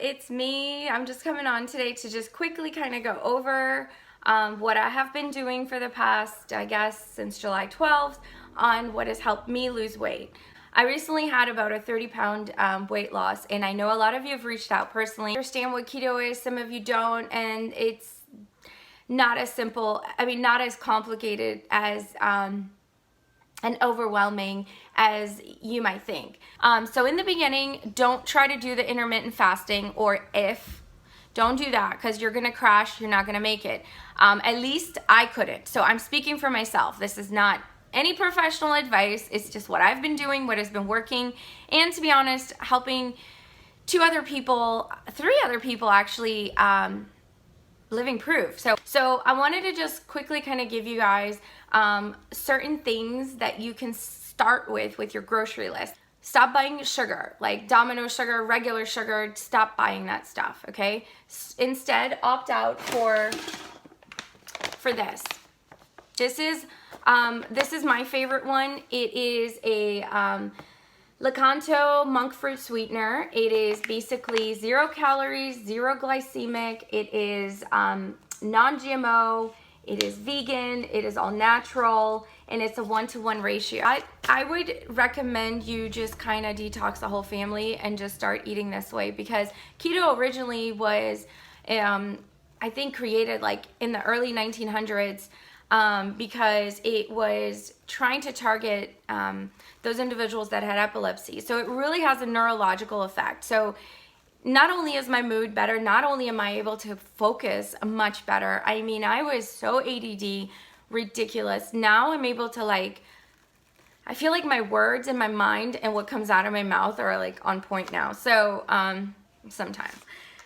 It's me. I'm just coming on today to just quickly kind of go over what I have been doing for the past, I guess, since July 12th on what has helped me lose weight. I recently had about a 30-pound weight loss, and I know a lot of you have reached out personally. I understand what keto is, some of you don't, and it's not as simple, not as complicated as and overwhelming as you might think. So in the beginning, don't try to do the intermittent fasting, or don't do that, because you're gonna crash, you're not gonna make it. At least I couldn't. So I'm speaking for myself. This is not any professional advice. It's just what I've been doing, what has been working, and to be honest, helping three other people actually, living proof. So I wanted to just quickly kind of give you guys certain things that you can start with your grocery list. Stop buying sugar, like Domino sugar, regular sugar. Stop buying that stuff, okay? Instead, opt out for this. This is my favorite one. It is a Lakanto monk fruit sweetener. It is basically 0 calories, 0 glycemic. It is non-GMO. It is vegan. It is all natural, and it's a 1-to-1 ratio. I would recommend you just kind of detox the whole family and just start eating this way, because keto originally was, I think, created like in the early 1900s. Because it was trying to target those individuals that had epilepsy. So it really has a neurological effect. So not only is my mood better, not only am I able to focus much better. I was so ADD, ridiculous. Now I'm able to I feel like my words in my mind and what comes out of my mouth are like on point now. So sometimes.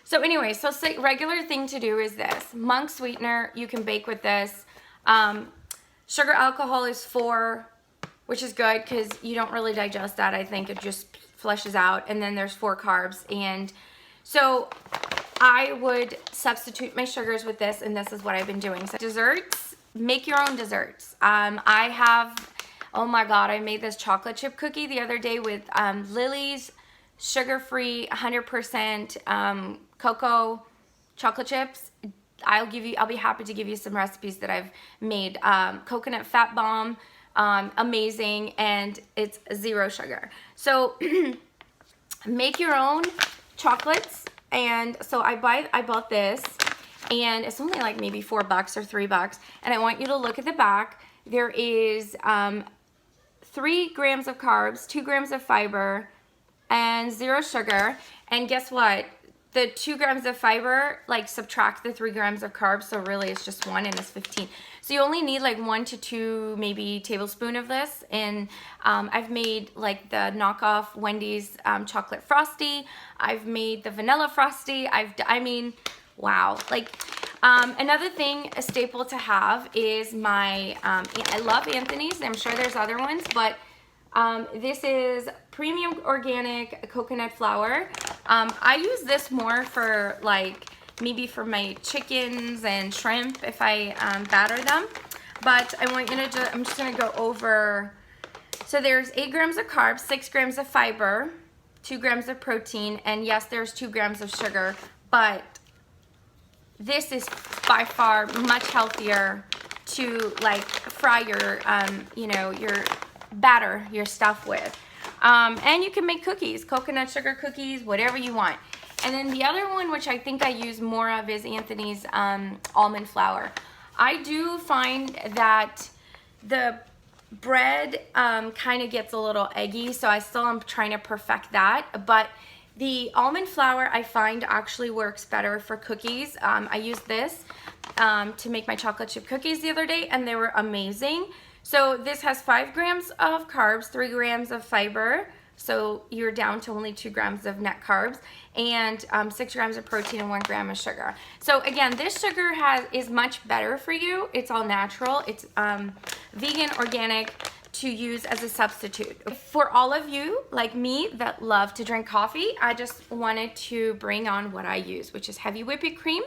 So anyway, so regular thing to do is this. Monk sweetener, you can bake with this. Sugar alcohol is 4, which is good because you don't really digest that. I think it just flushes out. And then there's 4 carbs. And so I would substitute my sugars with this, and this is what I've been doing. So desserts, make your own desserts. Oh my God, I made this chocolate chip cookie the other day with Lily's sugar-free 100% cocoa chocolate chips. I'll be happy to give you some recipes that I've made. Coconut fat bomb, amazing, and it's 0 sugar. So make your own chocolates. And so I bought this, and it's only like maybe $4 or $3. And I want you to look at the back. There is 3 grams of carbs, 2 grams of fiber, and 0 sugar. And guess what? The 2 grams of fiber, subtract the 3 grams of carbs, so really it's just 1, and it's 15. So you only need 1 to 2 maybe tablespoon of this. And I've made the knockoff Wendy's chocolate frosty. I've made the vanilla frosty. Wow. Another thing, a staple to have is my, I love Anthony's. I'm sure there's other ones, but this is premium organic coconut flour. I use this more for maybe for my chickens and shrimp if I batter them. But I want you to I'm just going to go over. So there's 8 grams of carbs, 6 grams of fiber, 2 grams of protein, and yes, there's 2 grams of sugar. But this is by far much healthier to fry your, your batter your stuff with. And you can make cookies, coconut sugar cookies, whatever you want. And then the other one, which I think I use more of, is Anthony's almond flour. I do find that the bread kind of gets a little eggy, so I still am trying to perfect that. But the almond flour I find actually works better for cookies. I used this to make my chocolate chip cookies the other day, and they were amazing. So this has 5 grams of carbs, 3 grams of fiber, so you're down to only 2 grams of net carbs, and 6 grams of protein and 1 gram of sugar. So again, this sugar is much better for you. It's all natural. It's vegan, organic, to use as a substitute. For all of you like me that love to drink coffee, I just wanted to bring on what I use, which is heavy whipping cream.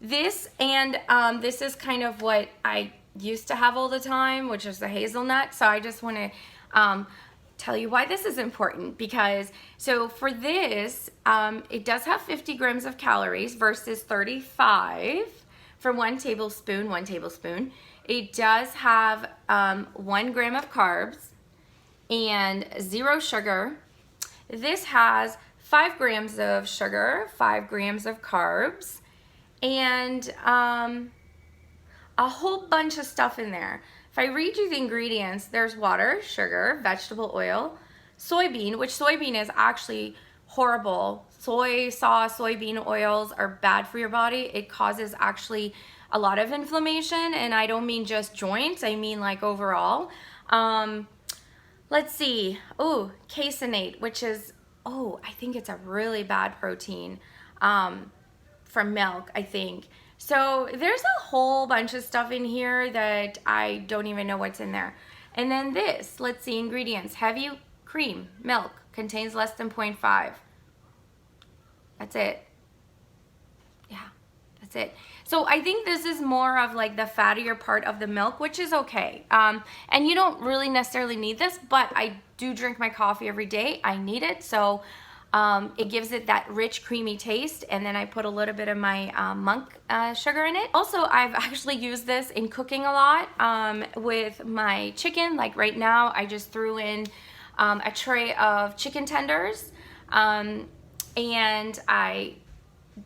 This is kind of what I used to have all the time, which is the hazelnut. So I just want to tell you why this is important, because so for this, it does have 50 grams of calories versus 35 for 1 tablespoon. It does have 1 gram of carbs and 0 sugar. This has 5 grams of sugar, 5 grams of carbs, and a whole bunch of stuff in there. If I read you the ingredients, there's water, sugar, vegetable oil, soybean, which soybean is actually horrible. Soy sauce, soybean oils are bad for your body. It causes actually a lot of inflammation, and I don't mean just joints, I mean like overall. Let's see. Oh, caseinate, which is, I think it's a really bad protein from milk, I think. So there's a whole bunch of stuff in here that I don't even know what's in there. And then this, let's see, ingredients. Heavy cream, milk, contains less than 0.5. That's it. Yeah, that's it. So I think this is more of like the fattier part of the milk, which is okay. And you don't really necessarily need this, but I do drink my coffee every day. I need it. So it gives it that rich, creamy taste, and then I put a little bit of my monk sugar in it. Also, I've actually used this in cooking a lot with my chicken. Like right now, I just threw in a tray of chicken tenders, and I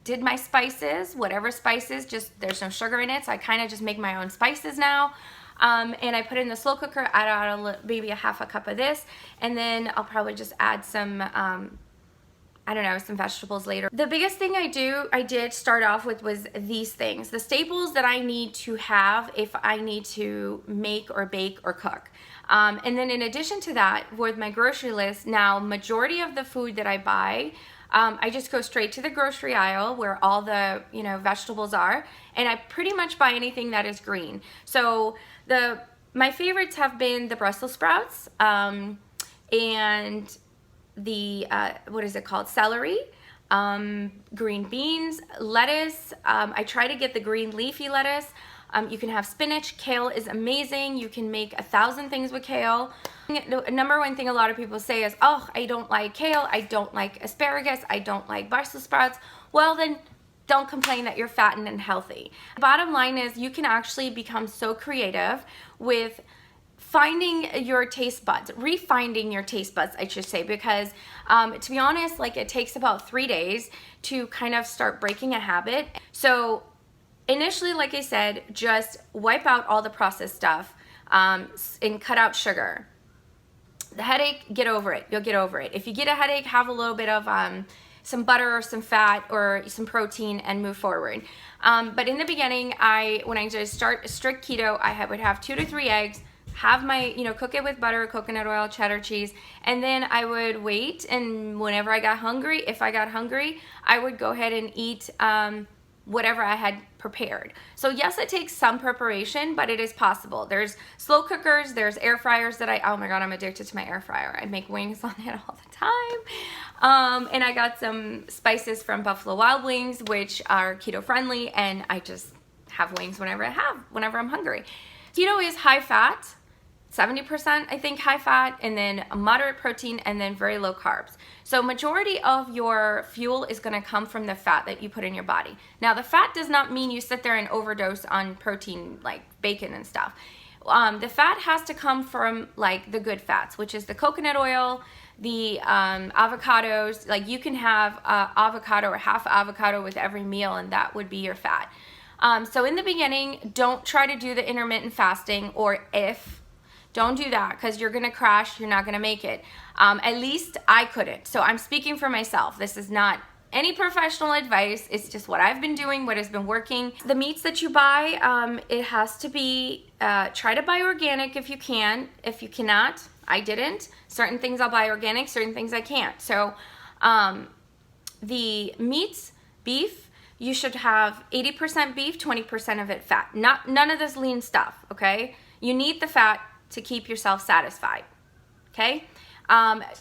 did my spices, whatever spices, just there's no sugar in it, so I kind of just make my own spices now. And I put it in the slow cooker, add maybe a half a cup of this, and then I'll probably just add some I don't know, some vegetables later. The biggest thing I did start off with was these things, the staples that I need to have if I need to make or bake or cook. And then in addition to that, with my grocery list, now majority of the food that I buy, I just go straight to the grocery aisle where all the, vegetables are, and I pretty much buy anything that is green. So my favorites have been the Brussels sprouts, and the what is it called, celery, green beans, lettuce. I try to get the green leafy lettuce. You can have spinach. Kale is amazing. You can make 1,000 things with kale. The number one thing a lot of people say is, oh, I don't like kale, I don't like asparagus, I don't like Brussels sprouts. Well, then don't complain that you're fat and healthy. Bottom line is you can actually become so creative with finding your taste buds, refinding your taste buds, I should say, because to be honest, like it takes about 3 days to kind of start breaking a habit. So initially, like I said, just wipe out all the processed stuff and cut out sugar. The headache, get over it. You'll get over it. If you get a headache, have a little bit of some butter or some fat or some protein and move forward. But in the beginning, when I just start strict keto, I would have 2 to 3 eggs, have my, cook it with butter, coconut oil, cheddar cheese, and then I would wait, and whenever I got hungry, if I got hungry, I would go ahead and eat whatever I had prepared. So yes, it takes some preparation, but it is possible. There's slow cookers, there's air fryers that oh my God, I'm addicted to my air fryer. I make wings on it all the time. And I got some spices from Buffalo Wild Wings, which are keto friendly, and I just have wings whenever I'm hungry. Keto is high fat, 70% I think high fat, and then a moderate protein, and then very low carbs. So majority of your fuel is going to come from the fat that you put in your body. Now the fat does not mean you sit there and overdose on protein like bacon and stuff. The fat has to come from like the good fats, which is the coconut oil, the avocados. Like you can have avocado or half avocado with every meal, and that would be your fat. So in the beginning, don't try to do the intermittent fasting, don't do that, because you're going to crash. You're not going to make it. At least I couldn't. So I'm speaking for myself. This is not any professional advice. It's just what I've been doing, what has been working. The meats that you buy, it has to be, try to buy organic if you can. If you cannot, I didn't. Certain things I'll buy organic, certain things I can't. So the meats, beef, you should have 80% beef, 20% of it fat. None of this lean stuff, okay? You need the fat to keep yourself satisfied, okay?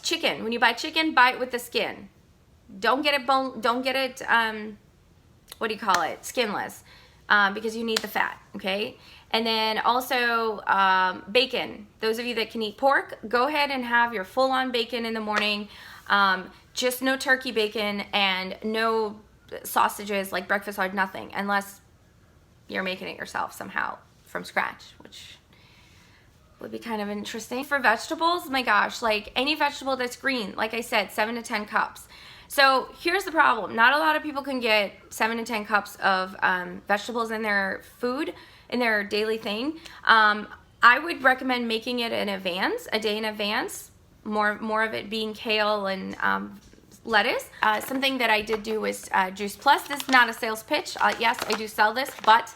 Chicken, when you buy chicken, buy it with the skin. Don't get it skinless, because you need the fat, okay? And then also bacon. Those of you that can eat pork, go ahead and have your full-on bacon in the morning. Just no turkey bacon and no sausages like breakfast or nothing, unless you're making it yourself somehow from scratch, which would be kind of interesting. For vegetables, my gosh, like any vegetable that's green, like I said, 7 to 10 cups. So here's the problem. Not a lot of people can get 7 to 10 cups of vegetables in their food, in their daily thing. I would recommend making it in advance, a day in advance, more of it being kale and lettuce. Something that I did do was Juice Plus. This is not a sales pitch. Yes, I do sell this, but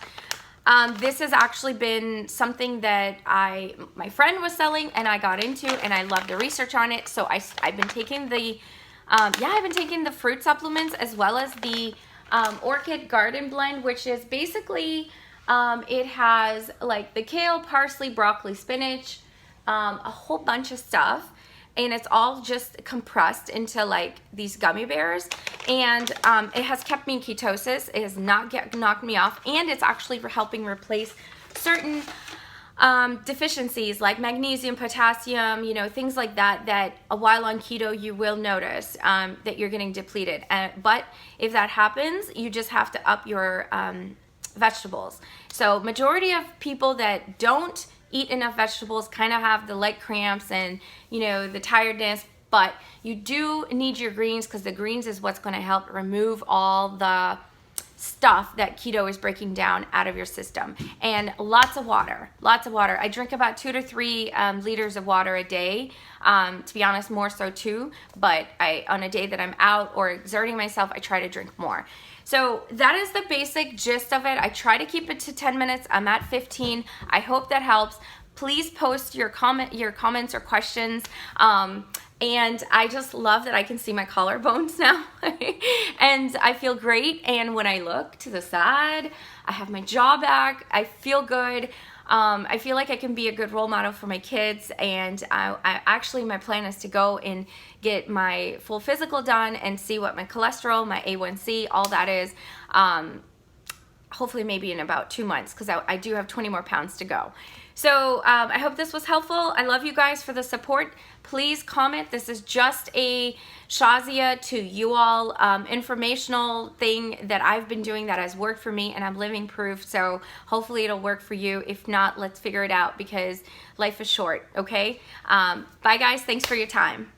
this has actually been something that my friend was selling and I got into, and I love the research on it. So I've been taking the I've been taking the fruit supplements as well as the Orchid Garden Blend, which is basically, it has like the kale, parsley, broccoli, spinach, a whole bunch of stuff. And it's all just compressed into like these gummy bears. And it has kept me in ketosis. It has not knocked me off. And it's actually helping replace certain deficiencies like magnesium, potassium, you know, things like that, that while on keto you will notice that you're getting depleted. But if that happens, you just have to up your vegetables. So majority of people that don't eat enough vegetables kind of have the leg cramps and, you know, the tiredness, but you do need your greens, because the greens is what's going to help remove all the stuff that keto is breaking down out of your system. And lots of water, lots of water. I drink about 2 to 3 liters of water a day. To be honest, more so too, but on a day that I'm out or exerting myself, I try to drink more. So that is the basic gist of it. I try to keep it to 10 minutes. I'm at 15. I hope that helps. Please post your comments or questions. And I just love that I can see my collarbones now. And I feel great. And when I look to the side, I have my jaw back. I feel good. I feel like I can be a good role model for my kids. And I actually, my plan is to go and get my full physical done and see what my cholesterol, my A1C, all that is. Hopefully maybe in about 2 months, because I do have 20 more pounds to go. So I hope this was helpful. I love you guys for the support. Please comment. This is just a Shazia to you all informational thing that I've been doing that has worked for me, and I'm living proof. So hopefully it'll work for you. If not, let's figure it out, because life is short, okay? Bye guys. Thanks for your time.